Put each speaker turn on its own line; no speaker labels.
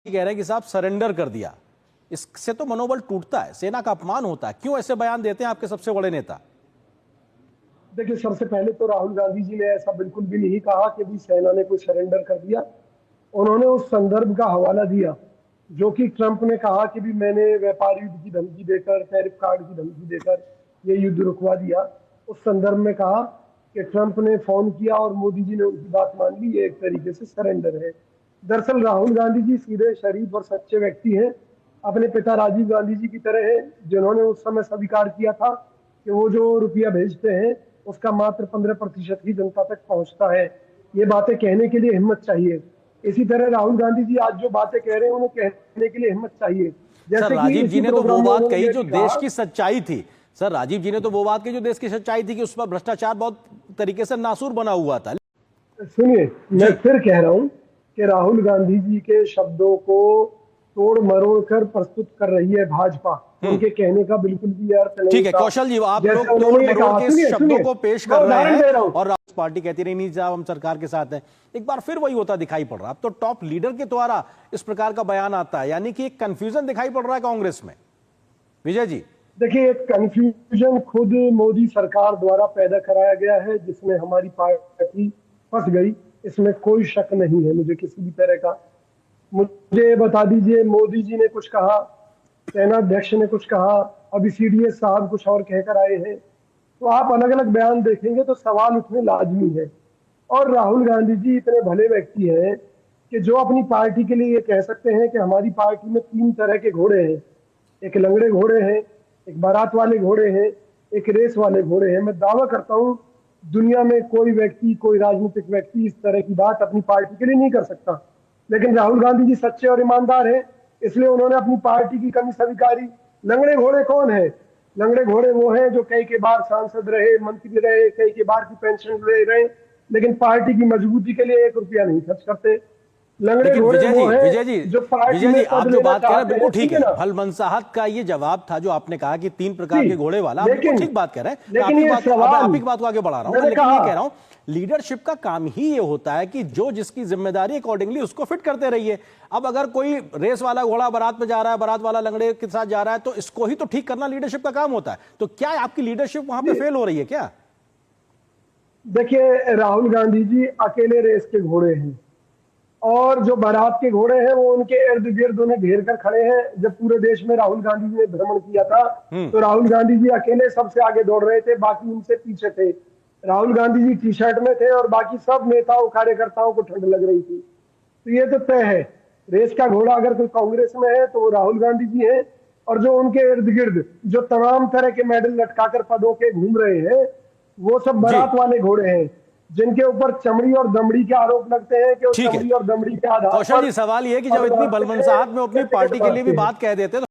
कह रहे हैं कि साहब सरेंडर कर दिया, इससे तो मनोबल टूटता है, सेना का अपमान होता है। क्यों ऐसे बयान देते हैं आपके सबसे बड़े नेता?
देखिए, सबसे पहले तो राहुल गांधी जी ने ऐसा बिल्कुल भी नहीं कहा कि भी सेना ने कोई सरेंडर कर दिया। उन्होंने उस संदर्भ का हवाला दिया जो कि ट्रंप ने कहा कि भी मैंने व्यापार युद्ध की धमकी देकर, टैरिफ कार्ड की धमकी देकर ये युद्ध रुकवा दिया। उस संदर्भ में कहा कि ट्रंप ने फोन किया और मोदी जी ने उनकी बात मान ली, ये एक तरीके से सरेंडर है। दरअसल राहुल गांधी जी सीधे, शरीफ और सच्चे व्यक्ति हैं। अपने पिता राजीव गांधी जी की तरह हैं, जिन्होंने उस समय स्वीकार किया था कि वो जो रुपया भेजते हैं उसका मात्र 15% ही जनता तक पहुंचता है। ये बातें कहने के लिए हिम्मत चाहिए। इसी तरह राहुल गांधी जी आज जो बातें कह रहे हैं उन्हें कहने के लिए हिम्मत चाहिए।
सर,
जैसे
राजीव जी ने तो वो बात कही जो देश की
कहा,
सच्चाई थी। सर, राजीव जी ने तो वो बात कही जो देश की सच्चाई थी कि उस पर भ्रष्टाचार बहुत तरीके से नासूर बना हुआ था।
सुनिए, मैं फिर कह रहा हूं कि राहुल गांधी जी के शब्दों को तोड़ मरोड़ कर प्रस्तुत कर रही है भाजपा। उनके कहने का बिल्कुल भी अर्थ नहीं।
ठीक है कौशल जी, आप लोग
जैसे
तोड़
उन्होंने
मरोड़
कहा,
के
सुनिए
शब्दों
सुनिए,
को पेश
मैं
कर रहे
उदाहरण दे रहा
हैं
हूं।
और राष्ट्र पार्टी कहती रही नहीं साहब हम सरकार के साथ हैं। एक बार फिर वही होता दिखाई पड़ रहा है। अब तो टॉप लीडर के द्वारा इस प्रकार का बयान आता है, यानी कि एक कंफ्यूजन दिखाई पड़ रहा है कांग्रेस में। विजय जी,
देखिए, कंफ्यूजन खुद मोदी सरकार द्वारा पैदा कराया गया है, जिसमें हमारी पार्टी फंस गई। इसमें कोई शक नहीं है मुझे किसी भी तरह का। मुझे बता दीजिए, मोदी जी ने कुछ कहा, सेनाध्यक्ष ने कुछ कहा, अभी सीडीएस साहब कुछ और कहकर आए हैं। तो आप अलग अलग बयान देखेंगे तो सवाल उठने लाजमी है। और राहुल गांधी जी इतने भले व्यक्ति हैं कि जो अपनी पार्टी के लिए ये कह सकते हैं कि हमारी पार्टी में 3 तरह के घोड़े हैं। एक लंगड़े घोड़े हैं, एक बारात वाले घोड़े हैं, एक रेस वाले घोड़े हैं। मैं दावा करता हूं दुनिया में कोई व्यक्ति, कोई राजनीतिक व्यक्ति इस तरह की बात अपनी पार्टी के लिए नहीं कर सकता। लेकिन राहुल गांधी जी सच्चे और ईमानदार हैं, इसलिए उन्होंने अपनी पार्टी की कमी स्वीकारी। लंगड़े घोड़े कौन है? लंगड़े घोड़े वो हैं जो कई के बार सांसद रहे, मंत्री रहे, कई के बार की पेंशन ले रहे, लेकिन पार्टी की मजबूती के लिए 1 रुपया नहीं खर्च करते। लंगड़े
लेकिन
घोड़े वो हैं जो पार्टी
विजय जी
में
आप
पद
जो
लेना
बात कह रहे हैं
चाहते
बिल्कुल
हैं,
ठीक है।
ना?
भलमनसाहत का ये जवाब था जो आपने कहा कि 3 प्रकार के घोड़े वाला, आप
लेकिन
बिल्कुल ठीक बात कह रहे हैं।
लेकिन ये
आप
सवाल
ही की बात को आगे बढ़ा रहा हूं,
मैंने
लेकिन ये
कहा,
कह रहा हूं लीडरशिप का काम ही ये होता है कि जो जिसकी जिम्मेदारी अकॉर्डिंगली उसको फिट करते रहिए। अब अगर कोई रेस वाला घोड़ा बारात में जा रहा है, बारात वाला लंगड़े के साथ जा रहा है, तो इसको ही तो ठीक करना लीडरशिप का काम होता है। तो क्या आपकी लीडरशिप वहां पे फेल हो रही है क्या?
देखिए, राहुल गांधी जी अकेले रेस के घोड़े हैं और जो बारात के घोड़े हैं वो उनके इर्द गिर्द उन्हें घेर कर खड़े हैं। जब पूरे देश में राहुल गांधी जी ने भ्रमण किया था तो राहुल गांधी जी अकेले सबसे आगे दौड़ रहे थे, बाकी उनसे पीछे थे। Rahul Gandhi G T shirt में थे और बाकी सब नेताओं कार्यकर्ताओं को ठंड लग रही थी। तो ये तो तय है, रेस का घोड़ा अगर कोई कांग्रेस में है तो वो राहुल गांधी जी हैं। और जो उनके इर्द गिर्द जो तमाम तरह के मेडल लटकाकर पदों के घूम रहे हैं, वो सब बारात वाले घोड़े हैं जिनके ऊपर चमड़ी और दमड़ी के आरोप लगते हैं कि
ठीक है
चमड़ी और दमड़ी के आधार
कौशल जी, सवाल ये है कि जब इतनी भलमनसाहत में अपनी पार्टी के लिए भी बात कह देते हैं